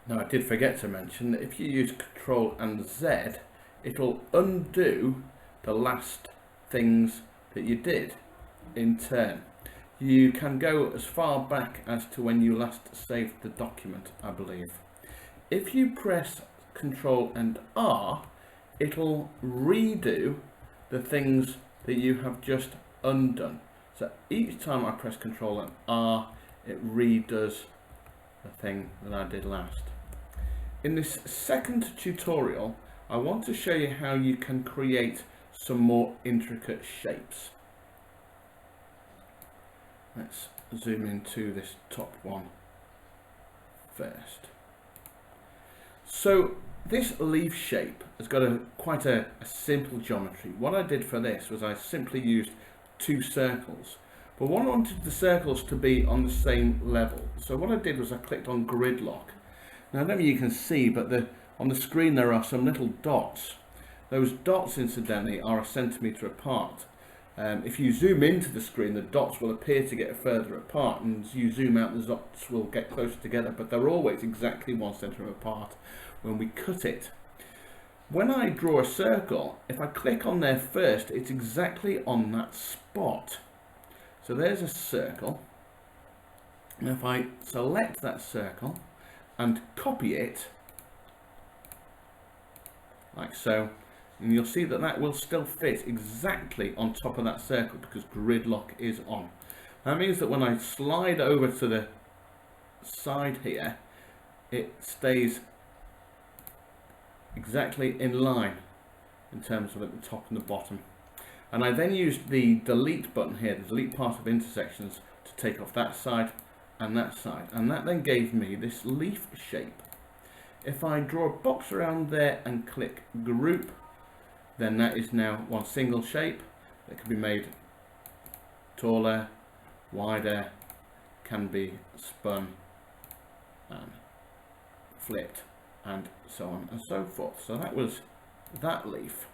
Now I did forget to mention that if you use Control and Z, it'll undo the last things that you did in turn. You can go as far back as to when you last saved the document, I believe. If you press Control and R, it'll redo the things that you have just undone. So each time I press Control and R, it redoes the thing that I did last. In this second tutorial, I want to show you how you can create some more intricate shapes. Let's zoom into this top one first. So this leaf shape has got quite a simple geometry. What I did for this was I simply used two circles, but I wanted the circles to be on the same level. So what I did was I clicked on grid lock. Now I don't know if you can see, but on the screen there are some little dots. Those dots incidentally are 1 centimetre apart. If you zoom into the screen, the dots will appear to get further apart, and as you zoom out, the dots will get closer together, but they're always exactly 1 centimetre apart when we cut it. When I draw a circle, if I click on there first, it's exactly on that spot. So there's a circle. Now if I select that circle and copy it, like so, and you'll see that that will still fit exactly on top of that circle because grid lock is on. That means that when I slide over to the side here, it stays exactly in line in terms of at the top and the bottom. And I then used the delete button here, the delete part of intersections, to take off that side and that side, and that then gave me this leaf shape. If I draw a box around there and click group, then that is now one single shape that can be made taller, wider, can be spun and flipped, and so on and so forth. So that was that leaf.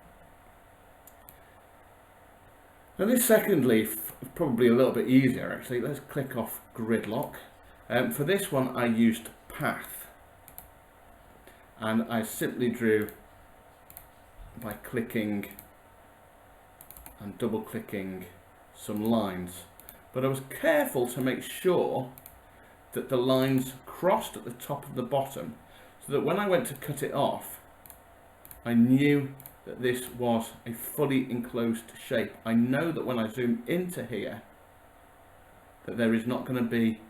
Now this second leaf is probably a little bit easier actually. Let's click off grid lock. For this one I used path, and I simply drew by clicking and double clicking some lines, but I was careful to make sure that the lines crossed at the top and the bottom, so that when I went to cut it off, I knew that this was a fully enclosed shape. I know that when I zoom into here, that there is not going to be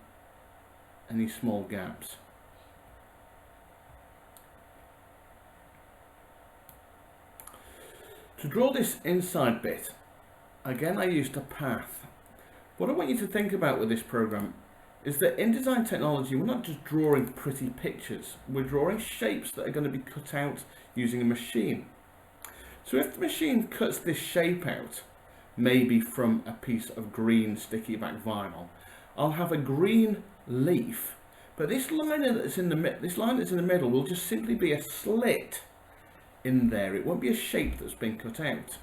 any small gaps. To draw this inside bit, again I used a path. What I want you to think about with this program is that in design technology we're not just drawing pretty pictures, we're drawing shapes that are going to be cut out using a machine. So if the machine cuts this shape out, maybe from a piece of green sticky back vinyl, I'll have a green leaf, but this line that's in the middle will just simply be a slit in there. It won't be a shape that's been cut out.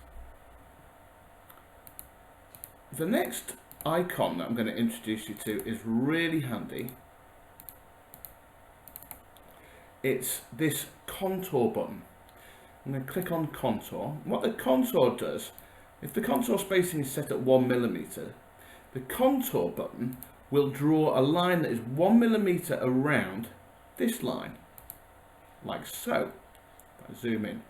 The next icon that I'm going to introduce you to is really handy. It's this contour button. I'm going to click on contour. What the contour does, if the contour spacing is set at 1 millimeter, the contour button will draw a line that is 1 millimeter around this line, like so. Zoom in,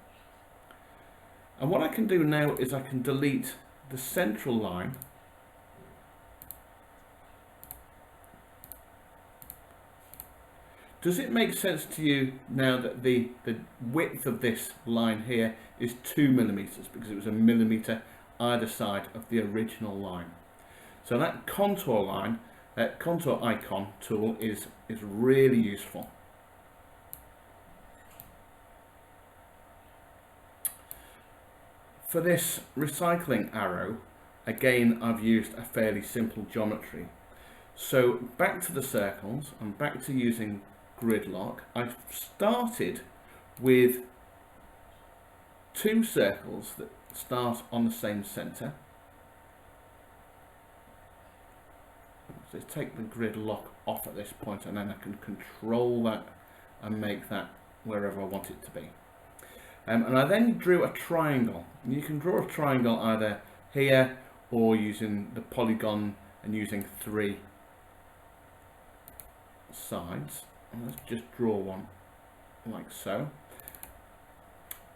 and what I can do now is I can delete the central line Does it make sense to you now that the width of this line here is 2 millimeters because it was 1 millimeter either side of the original line? So that contour line, that contour icon tool is really useful. For this recycling arrow, again I've used a fairly simple geometry. So back to the circles and back to using grid lock. I've started with 2 circles that start on the same center. So take the grid lock off at this point and then I can control that and make that wherever I want it to be. And I then drew a triangle. And you can draw a triangle either here or using the polygon and using 3 sides. And let's just draw one like so.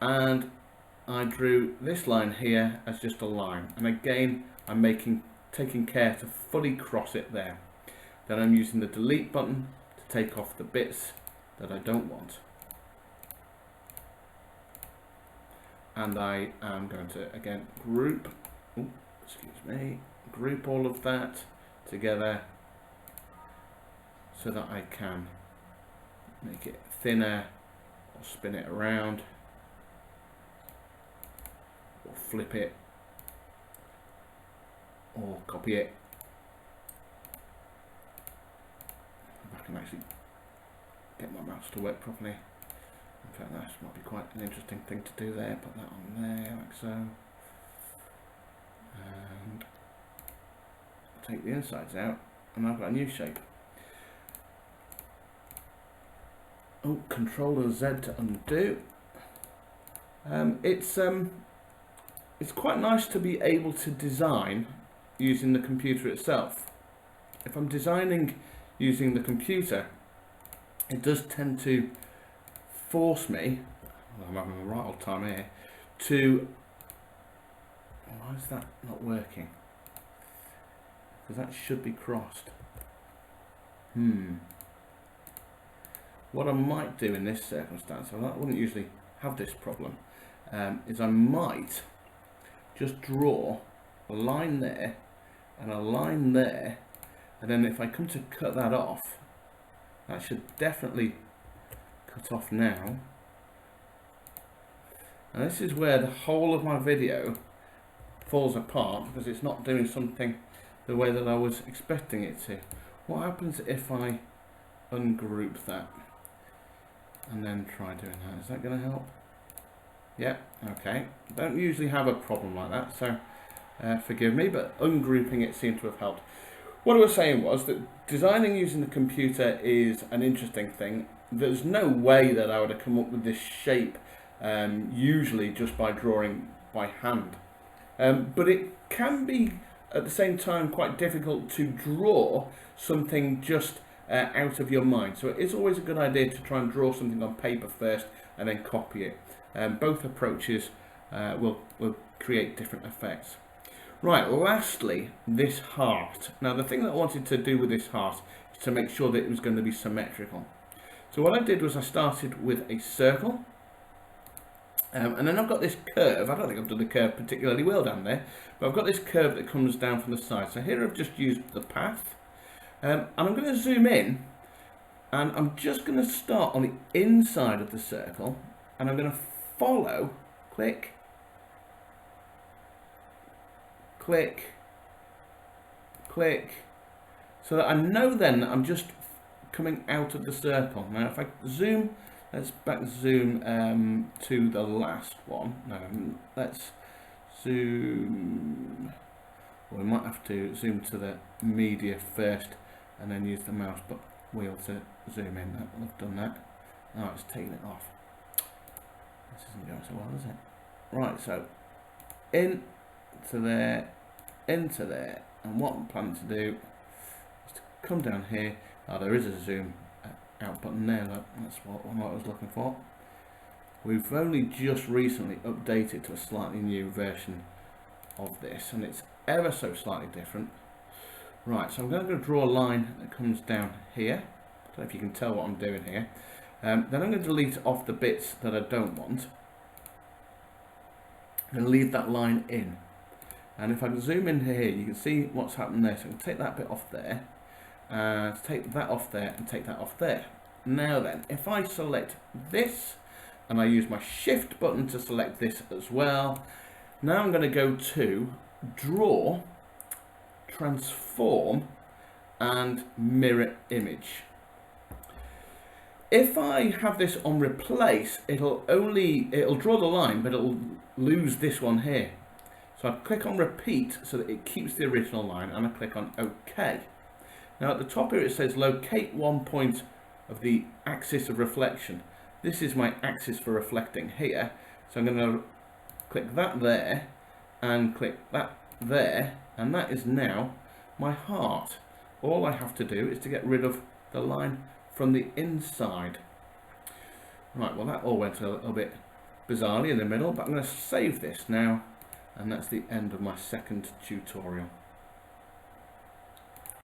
And I drew this line here as just a line. And again, I'm taking care to fully cross it there. Then I'm using the delete button to take off the bits that I don't want. And I am going to again group all of that together so that I can make it thinner or spin it around or flip it or copy it. If I can actually get my mouse to work properly. In fact, that might be quite an interesting thing to do there. Put that on there like so. And take the insides out, and I've got a new shape. Oh, Control and Z to undo. It's quite nice to be able to design using the computer itself. If I'm designing using the computer, it does tend to force me, well, I'm having a right old time here, to, why is that not working? Because that should be crossed. What I might do in this circumstance, I wouldn't usually have this problem, is I might just draw a line there and a line there, and then if I come to cut that off, that should definitely cut off now. And this is where the whole of my video falls apart, because it's not doing something the way that I was expecting it to. What happens if I ungroup that and then try doing that? Is that going to help? Yeah, okay. Don't usually have a problem like that, so forgive me, but ungrouping it seemed to have helped. What I was saying was that designing using the computer is an interesting thing. There's no way that I would have come up with this shape usually just by drawing by hand. But it can be at the same time quite difficult to draw something just out of your mind. So it is always a good idea to try and draw something on paper first and then copy it. Both approaches will create different effects. Right, lastly, this heart. Now the thing that I wanted to do with this heart is to make sure that it was going to be symmetrical. So what I did was I started with a circle, and then I've got this curve. I don't think I've done the curve particularly well down there, but I've got this curve that comes down from the side. So here I've just used the path, and I'm going to zoom in, and I'm just going to start on the inside of the circle, and I'm going to follow, click, click, click, so that I know then that I'm just coming out of the circle. Now if I zoom, let's back zoom to the last one. No, let's zoom, well, we might have to zoom to the media first and then use the mouse wheel to zoom in. I've done that. Now it's taking it off. This isn't going so well, is it? Right, so in to there, into there, and what I'm planning to do is to come down here. There is a zoom out button there, look, that's what I was looking for. We've only just recently updated to a slightly new version of this, and it's ever so slightly different. Right, so I'm going to draw a line that comes down here. I don't know if you can tell what I'm doing here. Then I'm going to delete off the bits that I don't want and leave that line in. And if I can zoom in here, you can see what's happened there. So I can take that bit off there, take that off there, and take that off there. Now then, if I select this, and I use my shift button to select this as well, now I'm going to go to draw, transform, and mirror image. If I have this on replace, it'll draw the line, but it'll lose this one here. So I click on repeat so that it keeps the original line, and I click on OK. Now at the top here it says locate one point of the axis of reflection. This is my axis for reflecting here, so I'm going to click that there and click that there, and that is now my heart. All I have to do is to get rid of the line from the inside. Right, well that all went a little bit bizarrely in the middle, but I'm going to save this now, and that's the end of my second tutorial.